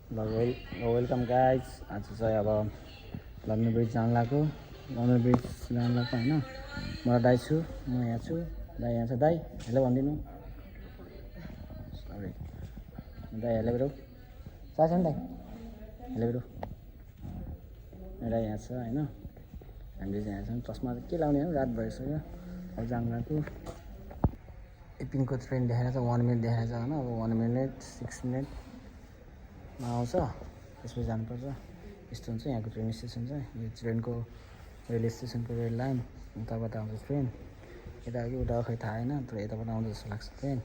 Welcome guys. आज चाहिँ अब लन्डन ब्रिज जान लाग्यो होइन। म दाइ छु, म यहाँ छु, दाइ यहाँ छ। दाइ हेलो भनिदिनु। सरी दाइ हेलो ब्रो। छ नि दाइ हेलो ब्रो। दाइ यहाँ छ होइन। हामीले चाहिँ यहाँ छौँ। चस्मा के लाउने हो, रात भइसक्यो। अब जान लाग्यो। एपिङको ट्रेन देखाएर छ, 1 मिनट देखाएर छ होइन। अब 1 मिनट 6 मिनटमा आउँछ, त्यसपछि जानुपर्छ। यस्तो हुन्छ यहाँको ट्रेन स्टेसन चाहिँ। यो ट्रेनको रेल स्टेसनको रेल लाइन उताबाट आउँछ ट्रेन। यता कि उता खै थाहा होइन, तर यताबाट आउँछ जस्तो लाग्छ ट्रेन।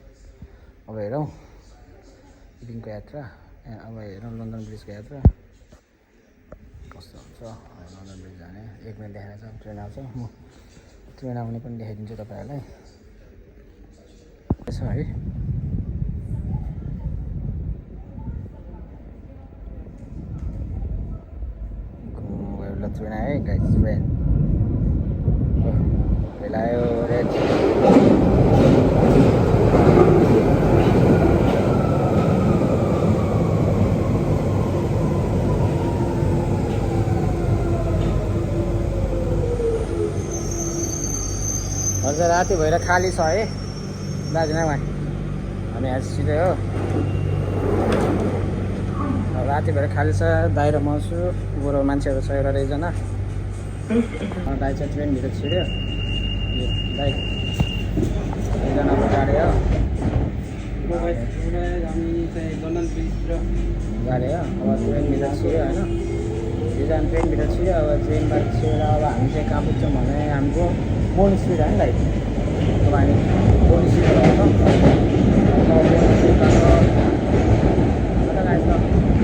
अब हेरौँ एपिङको यात्रा, अब हेरौँ लन्डन ब्रिजको यात्रा कस्तो हुन्छ। लन्डन ब्रिज जाने 1 मिनट देखाएर छ, ट्रेन आउँछ। म ट्रेन आउने पनि देखाइदिन्छु तपाईँहरूलाई। यसो है, ट्रेन आयो गाइस। ट्रेन आयो रेड। अझ राति भएर खाली छ है दार्जिलिङमा। हामी आज सिधै हो, राति भएर खाली छ। दाइ र म छु, बुढो मान्छेहरू छ एउटा 2जना। दाइ चाहिँ ट्रेनभित्र छिर्यो। दाइ 2जना गाडी हो, गाडी हो। अब ट्रेनभित्र छिर्यो होइन, 2जना ट्रेनभित्र छिर्यो। अब ट्रेनबाट छिरेर अब हामी चाहिँ कहाँ पुग्छौँ भने हाम्रो बोन स्ट्रिट होइन दाइ। अब हामी बोन स्ट्रिटबाट आउँछौँ।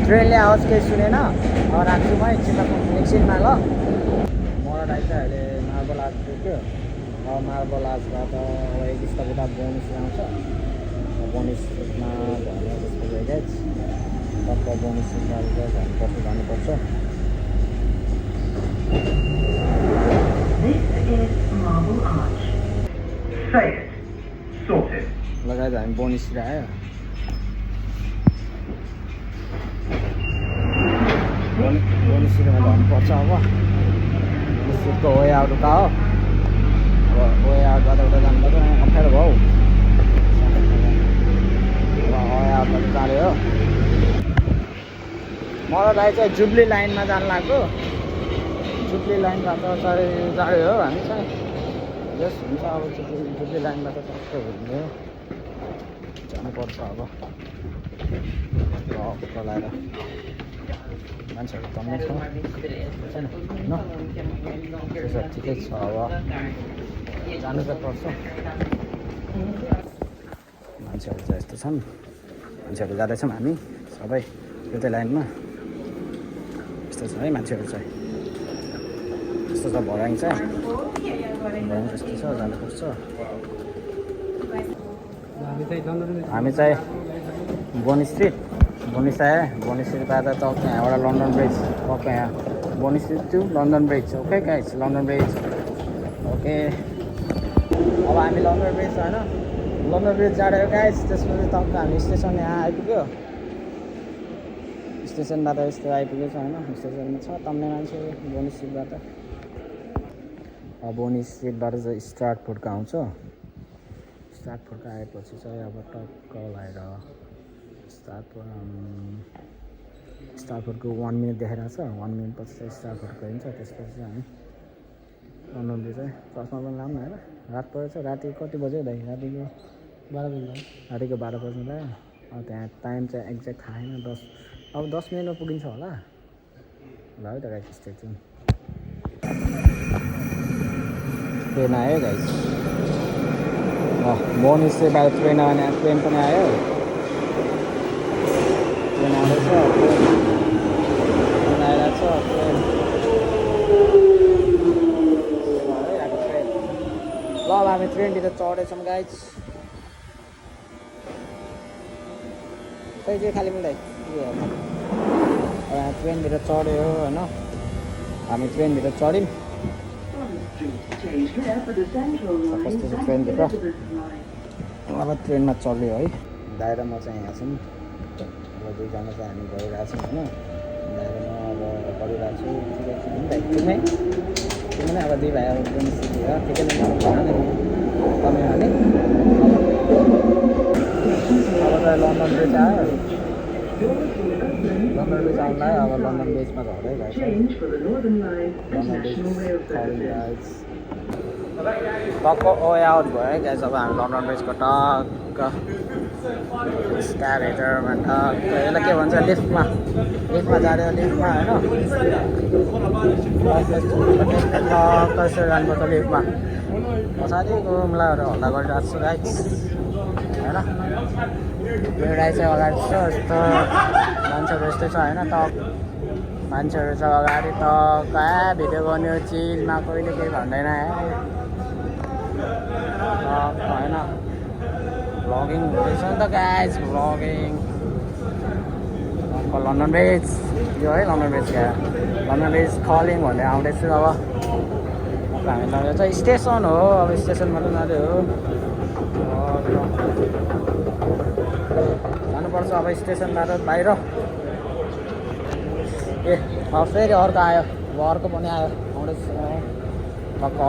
ट्रेनले आवाज केही सुनेन। अब राख्छु म एकछिनमा ल। म र दाइ चाहिँ अहिले मार्बल आर्ट पुग्यो। अब मार्बल आर्टबाट अब एक स्टप उता बोनिस आउँछ। बोनिस स्ट्रिटमा झर्ने जस्तो गइरहेछ। टक्क बोनिस स्ट्रिटमा जानुपर्छ। लगाएर हामी बोनिस स्ट्रिट आयो। बोनिस स्ट्रिटमा झर्नुपर्छ। अब बोनिस स्ट्रिटको वे आउट उता हो। अब वे आउटबाट उता जानुपर्छ। अप्ठ्यारो भयो। अब वे आउटबाट जाने हो। मलाई चाहिँ जुब्ली लाइनमा जानु लाग्यो। जुब्ली लाइनबाट जाने हो हामी चाहिँ। यस हुन्छ। अब जुब्ली लाइनबाट टक्कै घुम्ने हो, जानुपर्छ। अब लगाएर मान्छेहरू कमै छ होइन, त्यसो ठिकै छ। अब जानु त पर्छ। मान्छेहरू चाहिँ यस्तो छन्, मान्छेहरू जाँदैछौँ हामी सबै एउटै लाइनमा। यस्तो छ है मान्छेहरू चाहिँ, यस्तो छ भर्याङ चाहिँ। भर्याङ यस्तो छ, जानुपर्छ। हामी चाहिँ बोनिस स्ट्रिट आयो। बोनिस स्ट्रिटबाट टक्क यहाँबाट लन्डन ब्रिज। टक्क यहाँ बोनिस street to London bridge. Okay guys, London bridge okay. अब हामी लन्डन ब्रिज होइन, लन्डन ब्रिज जाँदै हो गाइस। त्यसपछि टक्क हामी स्टेसन यहाँ आइपुग्यो। स्टेसनबाट यस्तो आइपुगेछ होइन। स्टेसनमा छ तम्ने मान्छेहरू बोनिस स्ट्रिटबाट। अब बोनिस स्ट्रिटबाट चाहिँ स्ट्राटफोर्डको आउँछ। स्ट्राटफोर्डको आएपछि चाहिँ अब टक्क लगाएर स्ट्राटफोर्डको 1 मिनट देखाइरहेको छ। 1 मिनटपछि चाहिँ स्ट्राटफोर्डको हिँड्छ। त्यसपछि हामी लन्डन ब्रिज चाहिँ चस्मा पनि लाऊँ होइन। रात परेछ। राति कति बज्यो दाइ? रातिको 12 बज्यो। रातिको 12 बज्नु लाग्यो। अब त्यहाँ टाइम चाहिँ एक्ज्याक्ट थाहा छैन। 10 मिनटमा पुगिन्छ होला। ल है त गाइस, स्टे ट्युन। ट्रेन आयो गाइस। बोनिस स्ट्रिटबाट ट्रेन आयो। ट्रेन पनि आयो। ट्रेन आउँदैछ। ट्रेन आइरहेको छ। ल अब हामी ट्रेनभित्र चढेछौँ गाइस। खै चाहिँ खालि मिल्दै ट्रेनभित्र चढ्यो होइन। हामी ट्रेनभित्र चढ्यौँ। कस्तो छ ट्रेनभित्र। अब ट्रेनमा चढ्यो है। दाइ र म चाहिँ यहाँ छौँ। दुईजना चाहिँ हामी गइरहेको छौँ होइन दाइले म अब गरिरहेको छु ठिकै ठिकै अब दुई भाइ अब पनि सिकेर ठिकै नै कमे भने अब त लन्डन ब्रिज आयो लन्डन ब्रिज आउनुलाई अब लन्डन ब्रिजमा झर्दै गएछ लन्डन ब्रिज टक्क ओए आउट भयो है गाइस अब हामी लन्डन ब्रिजको टक्क स्काभेटरमा टक्क यसलाई के भन्छ लिफ्टमा जाँदै लिफ्टमा होइन टक्क यसरी जानुपर्छ लिफ्टमा पछाडिको मुलाहरू हल्ला गरिरहेको छु गाइस होइन मेरो गाई चाहिँ अगाडि छ यस्तो मान्छेहरू यस्तै छ होइन मान्छेहरू छ अगाडि टक्क भिडियो गर्ने चिजमा कहिले केही भन्दैन होइन भ्लगिङ हुँदैछ नि त गाइज भ्लगिङ लन्डन ब्रिज यो है लन्डन ब्रिज क्या लन्डन ब्रिज कलिङ भन्ने आउँदैछु अब हामी त चाहिँ स्टेसन हो अब स्टेसन मात्रै जाँदै हो जानुपर्छ अब स्टेसनबाट बाहिर ए फेरि अर्को आयो अब अर्को पनि आयो आउँदैछ टक्क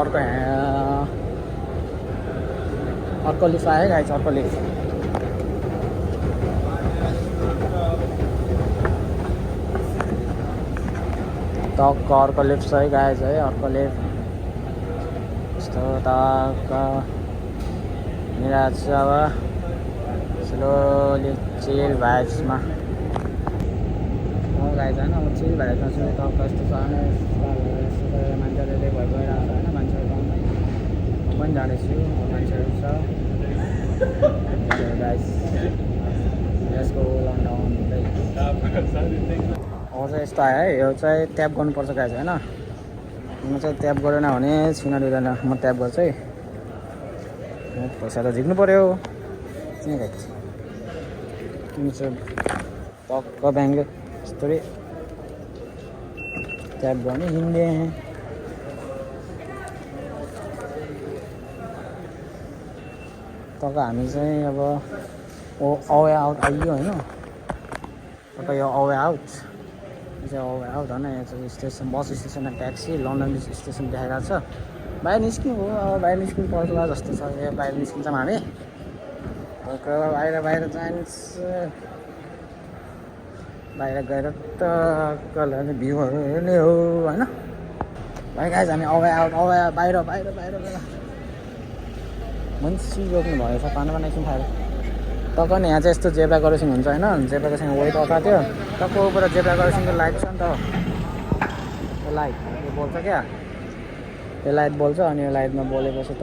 अर्को लिफ्ट आयो है गाइस अर्को लिफ्ट टक्क अर्को लिफ्ट छ है गाइस है अर्को लिफ्ट यस्तो टक्क निराज अब स्लोली चिल भाइब्समा गाइस होइन अब चिल भाइब्समा चाहिँ टक्क यस्तो छ मान्छेहरूले भइरहेको छ होइन मान्छेहरू गाउँमै म पनि जाँदैछु मान्छेहरू छ गाइस यसको लन्डन अब चाहिँ यस्तो आयो है यो चाहिँ ट्याप गर्नुपर्छ गाइस होइन म चाहिँ ट्याप गरेन भने छिन दिँदैन म ट्याप गर्छु है पैसा त झिक्नु पऱ्यो तिमी चाहिँ टक्क ब्याङ्कले यस्तरी ट्याप गर्ने हिँड्ने टक्क हामी चाहिँ अब अवे आउट आइयो होइन टक्क यो अवे आउट यो चाहिँ अवे आउट होइन यो चाहिँ station bus station taxi London station देखाइरहेको छ बाहिर निस्क्यौँ हो अब बाहिर निस्किनु पर्छ जस्तो छ यो बाहिर निस्किन्छौँ हामी बाहिर जान्छ बाहिर गएर टक्क भ्यूहरू हेर्ने हो होइन भाइ गाइस हामी अवे आउट बाहिर मान्छे रोक्नु भएको छ पानी एकछिन खाएर टक्क नि यहाँ चाहिँ यस्तो जेब्रा क्रसिङ हुन्छ होइन जेब्रा क्रसिङ वेट अटा थियो टक्क ऊपर जेब्रा क्रसिङको लाइट छ नि त त्यो लाइट यो बोल्छ क्या त्यो लाइट बोल्छ अनि यो लाइटमा बोलेपछि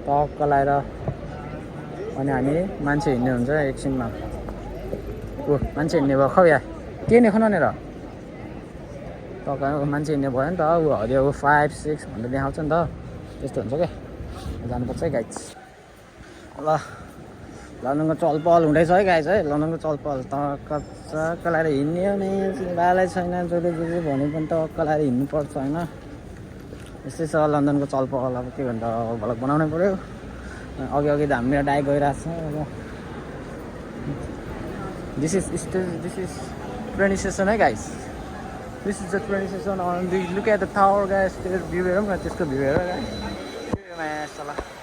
टक्क लगाएर अनि हामी मान्छे हिँड्ने हुन्छ एकछिनमा मान्छे हिँड्ने भयो खौ या के नि खनानेर टक्क मान्छे हिँड्ने भयो नि त ऊ हरियो 5, 6 भनेर देखाउँछ नि त त्यस्तो हुन्छ क्या जानुपर्छ है गाइस ल लन्डनको चलपहल हुँदैछ है गाइस है लन्डनको चलपहल टक्क लगाएर हिँड्ने हो नि बालै छैन जसले भने पनि टक्क लगाएर हिँड्नुपर्छ होइन यस्तै छ लन्डनको चलपहल अब के भन्छ भ्लग बनाउनै पऱ्यो अघि त हाम्रो डाइ गइरहेको छ अब दिस इज ट्रेन स्टेसन है guys this is the train station on the look at the tower guys त्यो भ्यू हेरौँ न त्यसको भ्यू हेरौँ गाइस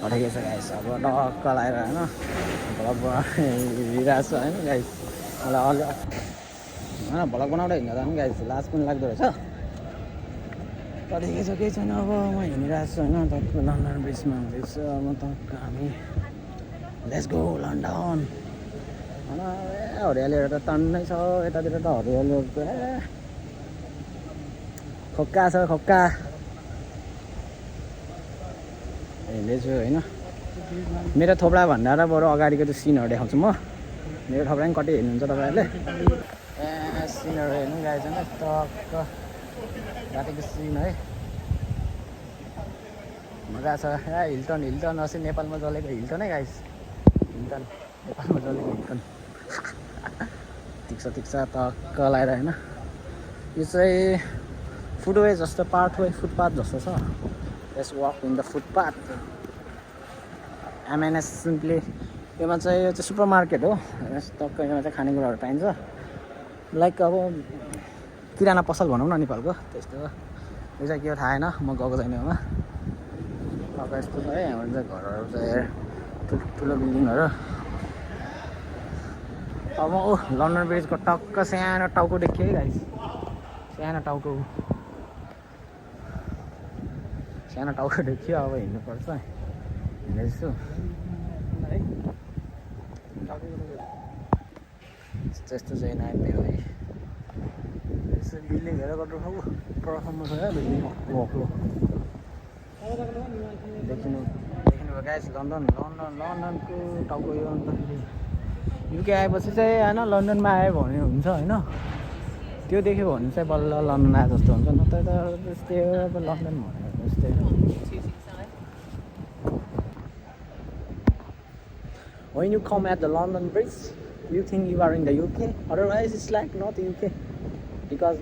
ठिकै छ गाइस अब टक्क लगाएर होइन भ्लग हिँडिरहेको छ होइन गाइस मलाई अलि होइन भ्लग बनाउँदा हिँड्दा पनि गाइस लाज पनि लाग्दो रहेछ ठिकै छ केही छैन अब म हिँडिरहेको छु होइन टक्क लन्डन ब्रिजमा हुँदैछ अब टक्क हामी लेट्स गो लन्डन होइन हरियालीहरू त टन्नै छ यतातिर त हरियालीहरू खोक्का छ खोक्का हिँड्दैछु होइन मेरो थोप्रा भन्दा र बरु अगाडिको त्यो सिनहरू देखाउँछु म मेरो थोप्रा पनि कति हेर्नुहुन्छ तपाईँहरूले सिनहरू हेर्नु गाइस होइन टक्क रातिको सिन है मजा छ हिल्टन अस्ति नेपालमा जलेको हिल्टन है गाइस हिल्टन नेपालमा जलेको हिल्टन ठिक छ टक्क लगाएर होइन यो चाहिँ फुटवे जस्तो पाथवे फुटपाथ जस्तो छ let's walk in the footpath एमएनएस सिम्पली योमा चाहिँ यो चाहिँ सुपर मार्केट हो टक्क योमा चाहिँ खानेकुराहरू पाइन्छ लाइक अब किराना पसल भनौँ न नेपालको त्यस्तो यो चाहिँ के हो थाहा छैन म गएको छैन योमा टक्क यस्तो छ है हाम्रो चाहिँ घरहरू चाहिँ ठुलो बिल्डिङहरू अब म लन्डन ब्रिजको टक्क सानो टाउको देखियो है गाइस सानो टाउको देखियो अब हिँड्नुपर्छ हिँड्दैछु यस्तो चाहिँ नआइपुग्यो है यसो बिल्डिङहरू गर्नु खाऊ परसम्म छ क्या बिल्डिङ वक्लो देखिनुभयो गाइस लन्डनको टाउको यो अन्तखेरि युके आएपछि चाहिँ होइन लन्डनमा आयो भने हुन्छ होइन त्यो देख्यो भने चाहिँ बल्ल लन्डन आए जस्तो हुन्छ न त त्यस्तै हो अब लन्डन भनेर त्यस्तै हो When you come at the London Bridge, you think you are in the UK. Otherwise, it's like not UK, because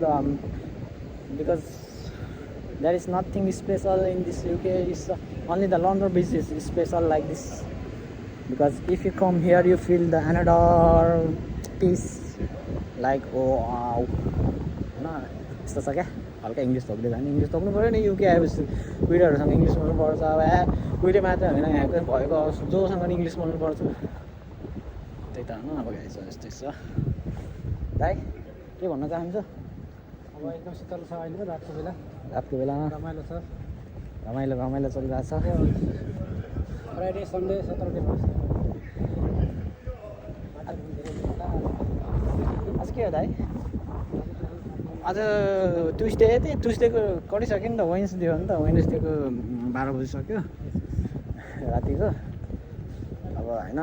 there is nothing special in this UK. It's only the London Bridge is special like this. Because if you come here, you feel the another peace. Like wow, no, it's just okay. हल्का English थोक्दै जाने English थोक्नु पऱ्यो नि UK आएपछि कुइरहरूसँग English बोल्नुपर्छ अब कुइरे मात्र होइन यहाँको भएको जोसँग इङ्ग्लिस बोल्नुपर्छ त्यही त होइन अब गाइस यस्तै छ दाइ के भन्न चाहन्छ अब एकदम शीतल छ अहिले रातको बेलामा रमाइलो छ रमाइलो चलिरहेछ फ्राइडे सन्डे सटरडे आज के हो दाइ आज ट्युसडेको कटिसक्यो नि त वेन्सडे हो नि त वेन्सडेको 12 बजिसक्यो रातिको अब होइन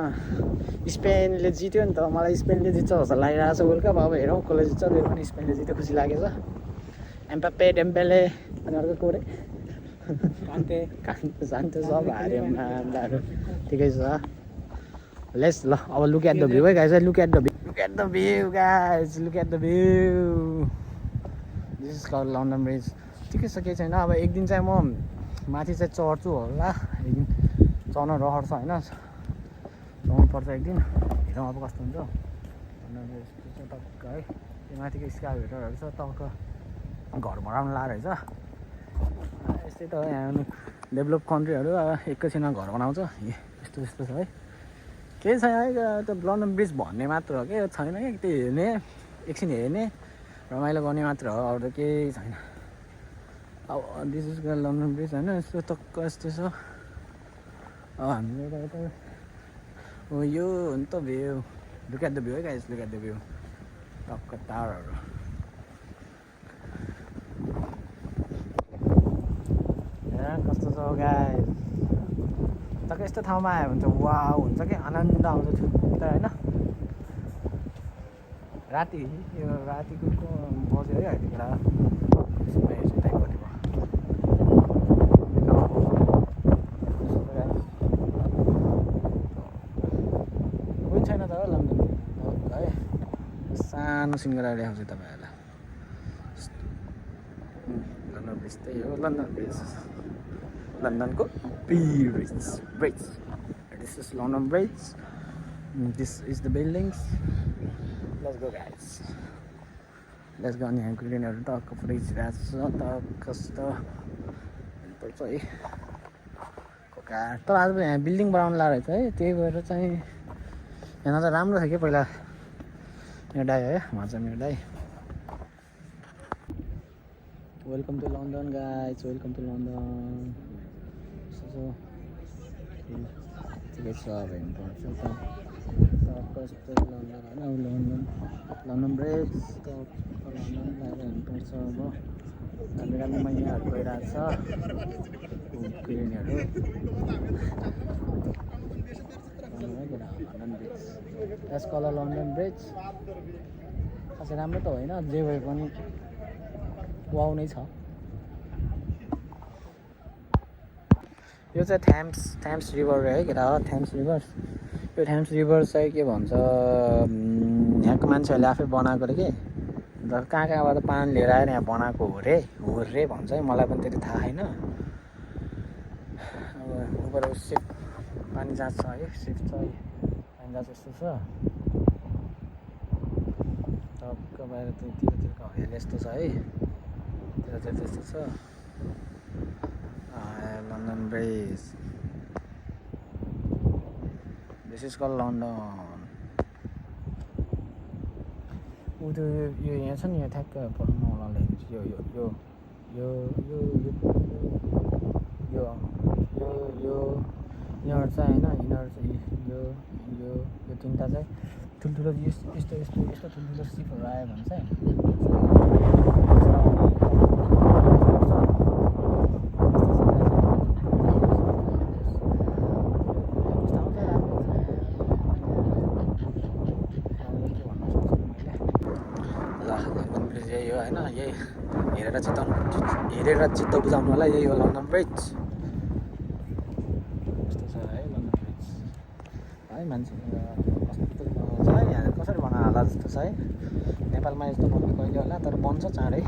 स्पेनले जित्यो नि त मलाई स्पेनले जित्छ जस्तो लागिरहेको छ वर्ल्ड कप अब हेरौँ कसले जित्छ त्यो पनि स्पेनले जित्यो खुसी लागेको छ एम्बाप्पे डेम्बेले अनि अर्को को रे कान्ते सब हार्यो मान्दाहरू ठिकै छ लेट्स ल अब लुक एट द भ्यू है guys look at the view guys look at the view this is called London bridge ठिकै छ केही छैन अब एक दिन चाहिँ म माथि चाहिँ चढ्छु होला एक दिन चढ्न रहर छ होइन चढ्नुपर्छ एक दिन हेरौँ अब कस्तो हुन्छ लन्डन ब्रिज टक्क है त्यो माथिको स्काई भेटरहरू छ टक्क घर बनाउनु लाएर रहेछ यस्तै त हो यहाँ डेभलप कन्ट्रीहरू अब एकैछिनमा घर बनाउँछ यस्तो छ है केही छैन है त्यो लन्डन ब्रिज भन्ने मात्र हो कि छैन क्या त्यो हेर्ने एकछिन हेर्ने रमाइलो गर्ने मात्र हो अरू त केही छैन अब दिस इज लन्डन ब्रिज होइन यस्तो टक्क यस्तो छ अब हामीले यता हो यो हो नि त view look at the view है guys look at the view टक्क टावरहरू कस्तो छ गाइस टक्क यस्तो ठाउँमा आयो भने चाहिँ वाउ हुन्छ कि आनन्द आउँछ छुट्टै होइन राति यो रातिको बज्यो है अहिले बेला टाइम कति भयो कोही छैन त हो लन्डन है सानो सिङ्गडा देखाउँछु तपाईँहरूलाई लन्डन ब्रिज त्यही हो लन्डन ब्रिज लन्डनको bridge this is London bridge this is the buildings Let's go guys. Let's go यहाँ ग्रिनहरू टक्क पुरै छिराएको छ टक्क कस्तो पर्छ है कोका तर आज यहाँ बिल्डिङ बनाउनु लागेको रहेछ है त्यही भएर चाहिँ यहाँ त राम्रो छ कि पहिला मेरो दाइ है उहाँ चाहिँ मेरो दाइ welcome to London guys welcome to London ठिकै छ अब हेर्नुपर्छ कस्तो लन्डन होइन लन्डन ब्रिज लन्डन लगाएर हेर्नुपर्छ अब राम्रो राम्रो महिनाहरू गइरहेको छ कुहिनीहरू लन्डन ब्रिज यस कलर लन्डन ब्रिज खासै राम्रो त होइन जे भए पनि वाउ नै छ यो चाहिँ थ्याम्स रिभर है केटा हो थ्याम्स रिभर यो थ्याम्स रिभर चाहिँ के भन्छ यहाँको मान्छेहरूले आफै बनाएको अरे कि अन्त कहाँबाट पानी लिएर आएर यहाँ बनाएको हो रे भन्छ है मलाई पनि त्यति थाहा छैन अब ऊपर सिप पानी जाँच छ है सिफ्ट छ पानी जाँच यस्तो छ टक्क बाहिर तिरतिरको हरियाली यस्तो छ है त्यतातिर त्यस्तो छ London bridge this is called London ऊ त्यो यो यहाँ छ नि यहाँ ठ्याक्क मौला लेखेको यो यो यो यो यो यो यो यो यिनीहरू चाहिँ होइन यिनीहरू चाहिँ यो यो यो तिनवटा चाहिँ ठुल्ठुलो यस्तो यस्तो यस्तो यस्तो ठुल्ठुलो सिपहरू आयो भने चाहिँ यही हो होइन यही हेरेर चित्त बुझाउनु होला यही हो लन्डन ब्रिज यस्तो छ है लन्डन ब्रिज है मान्छे कस्तो बनाउँछ है यहाँ कसरी बनायो होला जस्तो छ है नेपालमा यस्तो बन्ने कहिले होला तर बन्छ चाँडै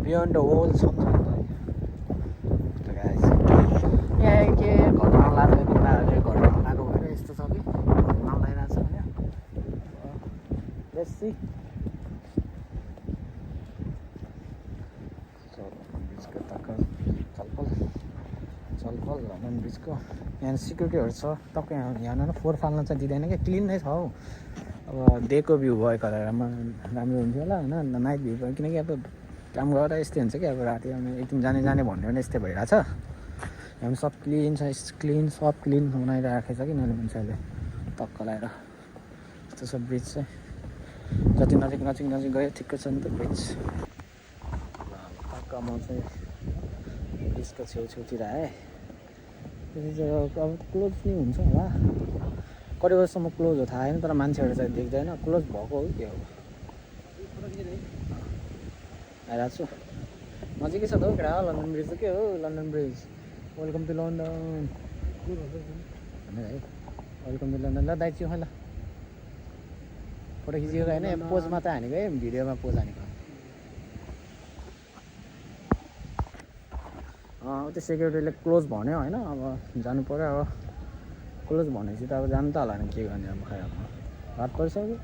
बियोन्ड द होल छ यहाँ के घटना लाग्यो कुराहरूले घटना लगाएको भएर यस्तो छ कि नलागिरहेको छ होइन Let's see. ब्रिजको टक्क चलपल लन्डन ब्रिजको यहाँ सिक्युरिटीहरू छ टक्क यहाँ फोहोर फाल्न चाहिँ दिँदैन क्या क्लिन नै छ हौ अब डेको भ्यू भएको राम्रो हुन्थ्यो होला होइन नाइट भ्यू भयो किनकि अब काम गरेर यस्तै हुन्छ कि अब राति अब एकदिन जाने भन्यो भने यस्तै भइरहेछ यहाँ सब क्लिन छ सब क्लिन बनाइराखेको छ कि नानी मान्छेहरूले टक्क लगाएर यस्तो छ ब्रिज चाहिँ जति नजिक गयो ठिक्कै छ नि त ब्रिज टक्क म चाहिँ ब्रिजको छेउछेउतिर आएँ त्यसपछि चाहिँ अब क्लोज नै हुन्छ होला कति बजीसम्म क्लोज हो थाहा छैन तर मान्छेहरू चाहिँ देख्दैन क्लोज भएको हो के हो आइरहेको छु नजिकै छ त हौ केटा लन्डन ब्रिज त के हो London bridge welcome to London है वेलकम टु लन्डन ल दाइ चियो ल फोटो खिचेको होइन पोज मात्रै हानेको है भिडियोमा पोज हानेको त्यो सेक्युरिटीले क्लोज भन्यो होइन अब जानु पऱ्यो अब क्लोज भनेपछि त अब जानु त होला नि के गर्ने अब खै अब हात परिसक्यो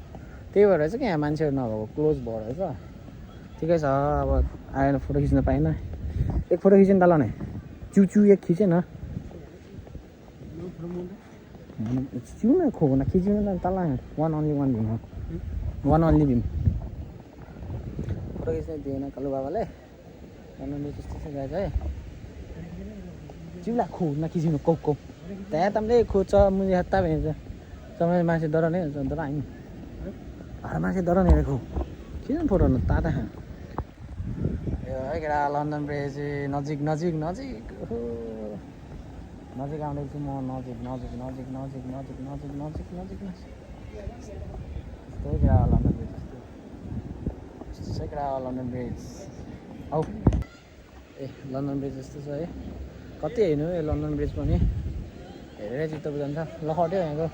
त्यही भएर चाहिँ यहाँ मान्छेहरू नभएको क्लोज भयो रहेछ ठिकै छ अब आएर फोटो खिच्न पाएन एक फोटो खिच्नु त ल नै चुचु एक खिचेन चिउ न खोन खिच्नु न तल वान ओन्ली भीम फोटो खिच्नै दिएन कालु बाबाले भन्नु त्यस्तो छ गाई है चिउला खो नखिच्नु कौ त्यहाँ तमले खोज्छ मुझे हत्ता भेट्छ समय मान्छे डर नै हुन्छ तर होइन मान्छे डर नै खो किन फोटो न ताता यो है केटा लन्डन ब्रिज नजिक आउँदैछु म नजिक त्यही केटा लन्डन ब्रिज यस्तो छ केटा लन्डन ब्रिज औ ए लन्डन ब्रिज यस्तो छ है कति हेर्नु यो लन्डन ब्रिज पनि हेरेरै चित्त बुझाउँछ लखट्यो यहाँको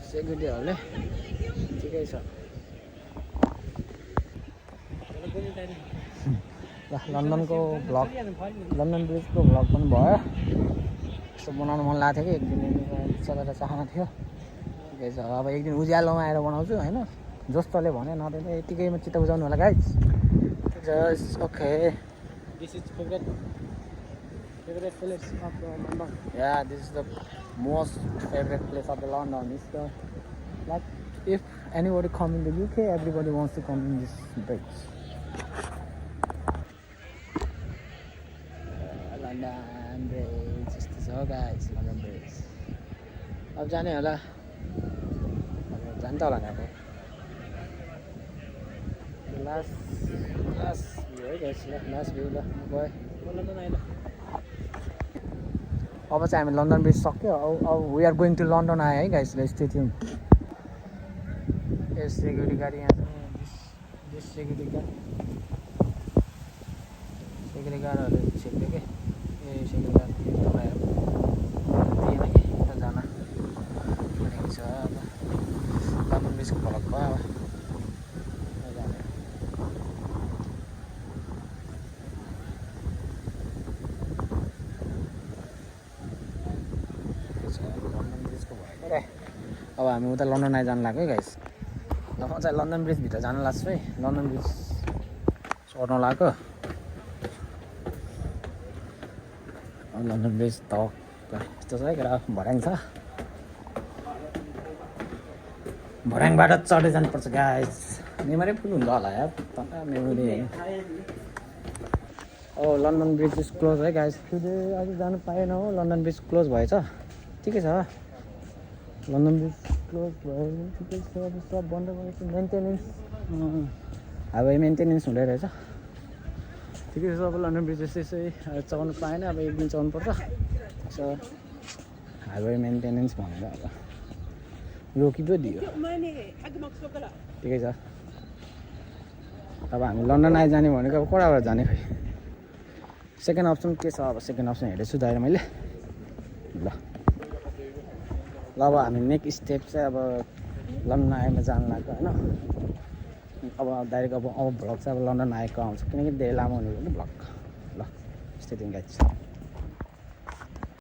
सेक्युरिटीहरूले ठिकै छ ल लन्डनको भ्लग लन्डन ब्रिजको भ्लग पनि भयो यस्तो बनाउनु मन लागेको थियो कि एक दिन सबैलाई चाहना थियो ठिकै छ अब एक दिन उज्यालोमा आएर बनाउँछु होइन जस्तोले भन्यो नदिएर यतिकैमा चित्त बुझाउनु होला guys just okay this is favourite place of London. Yeah, this is the most favorite place of the London. It's the like if anybody come in the UK, everybody wants to come in this bridge. London Bridge. This is all guys. London Bridge. अब जाने होला जान्छ होला नि अब last view है guys last view ल गयो लन्डन आइल अब चाहिँ हामी लन्डन ब्रिज सक्यो अब we are going to London आयो है guys stay tune a security गाडी यहाँ छ दिस सेक्युरिटी गार्डहरूले छेक्यो के ए सेक्युरिटी गार्ड तपाईँहरू दिएन कि यता जान भनेको छ अब लन्डन ब्रिजको भ्लग भयो अब लन्डन ब्रिजको भएको रे अब हामी उता लन्डन आइ जानु लाग्यो है गाइस ल म चाहिँ लन्डन ब्रिजभित्र जानु लाग्छु है लन्डन ब्रिज चढ्न लाग्यो लन्डन ब्रिज त यस्तो छ है केटा भर्याङ छ भर्याङबाट चढ्दै जानुपर्छ गाइस मेमोरी फुल हुन्छ होला यार memory oh London bridge is close है गाइस टुडे आज जानु पाएन हो लन्डन ब्रिज क्लोज भएछ ठिकै छ लन्डन ब्रिज क्लोज भयो ठिकै छ अब सब बन्द गरेको मेन्टेनेन्स हाइवे मेन्टेनेन्स हुँदै रहेछ ठिकै छ अब लन्डन ब्रिज यसै चलाउनु पाएन अब एक दिन चलाउनु पर्छ सो हाइवे मेन्टेनेन्स भनेर अब रोकी पो दियो ठिकै छ अब हामी लन्डन आइजाने भनेको अब कहाँबाट जाने खै सेकेन्ड अप्सन के छ अब सेकेन्ड अप्सन हेर्दैछु दाइर मैले ल अब हामी नेक्स्ट स्टेप चाहिँ अब लन्डन आएमा जानु लाग्यो होइन अब डाइरेक्ट अब भ्लग चाहिँ अब लन्डन आएको आउँछ किनकि धेरै लामो हुने भ्लग ल स्टे दिन गाइस